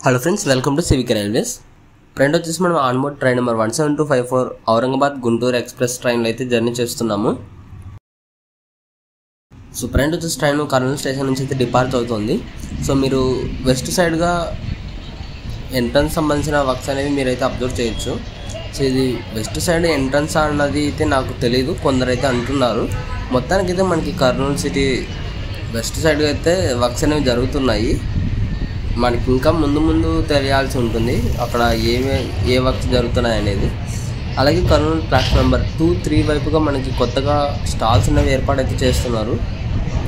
Hello friends, welcome to civic railways. Friend వచ్చేసి మనం onboard train number 17254 Aurangabad Guntur express ట్రైన్లో అయితే జర్నీ చేస్తున్నాము. సో ఫ్రెండ్ వచ్చేసి ట్రైన్ కర్నూలు స్టేషన్ నుంచి అయితే డిపార్ట్ అవుతుంది. సో మీరు వెస్ట్ సైడ్గా ఎంట్రన్స్ సంబంధించిన వర్క్స్ అనేది మీరైతే అబ్జర్వ్ చేయొచ్చు. సో ఇది వెస్ట్ సైడ్ ఎంట్రన్స్ అన్నది అయితే నాకు తెలియదు, కొందరైతే అంటున్నారు. మొత్తానికైతే మనకి కర్నూలు సిటీ వెస్ట్ సైడ్గా అయితే వర్క్స్ అనేవి జరుగుతున్నాయి. మనకి ఇంకా ముందు తెలియాల్సి ఉంటుంది అక్కడ ఏ వర్క్స్ జరుగుతున్నాయి అనేది. అలాగే కర్నూలు ప్లాట్ఫామ్ నెంబర్ 2, 3 వైపుగా మనకి కొత్తగా స్టాల్స్ అనేవి ఏర్పాటైతే చేస్తున్నారు.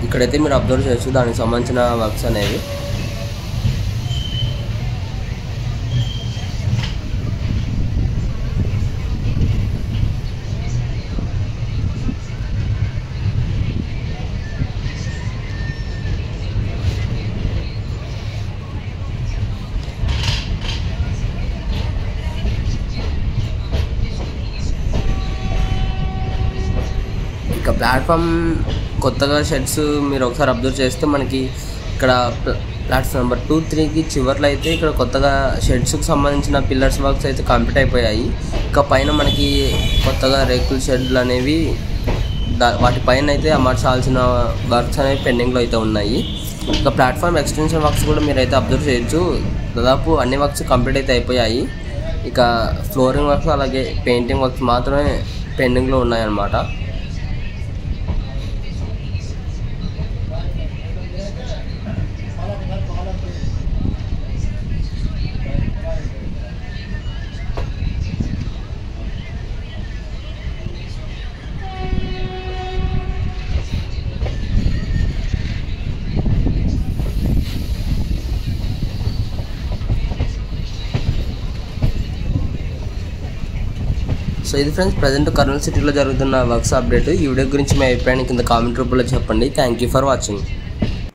ఇక్కడైతే మీరు అబ్జర్వ్ చేయొచ్చు దానికి సంబంధించిన వర్క్స్ అనేవి. ఇక ప్లాట్ఫామ్ కొత్తగా షెడ్స్ మీరు ఒకసారి అబ్జర్వ్ చేస్తే మనకి ఇక్కడ ప్లాట్ఫామ్ నెంబర్ 2, 3కి చివర్లో అయితే ఇక్కడ కొత్తగా షెడ్స్కి సంబంధించిన పిల్లర్స్ వర్క్స్ అయితే కంప్లీట్ అయిపోయాయి. ఇక పైన మనకి కొత్తగా రేకుల షెడ్లు అనేవి వాటిపైన అయితే అమర్చాల్సిన వర్క్స్ అనేవి పెండింగ్లో అయితే ఉన్నాయి. ఇక ప్లాట్ఫామ్ ఎక్స్టెన్షన్ వర్క్స్ కూడా మీరైతే అబ్జర్వ్ చేయొచ్చు. దాదాపు అన్ని వర్క్స్ కంప్లీట్ అయితే అయిపోయాయి. ఇక ఫ్లోరింగ్ వర్క్స్ అలాగే పెయింటింగ్ వర్క్స్ మాత్రమే పెండింగ్లో ఉన్నాయన్నమాట. సో ఇది ఫ్రెండ్స్ ప్రజెంట్ కర్నూలు సిటీలో జరుగుతున్న వర్క్స్ అప్డేట్. ఈ వీడియో గురించి మీ అభిప్రాయాన్ని కింద కామెంట్ రూపంలో చెప్పండి. Thank you for watching.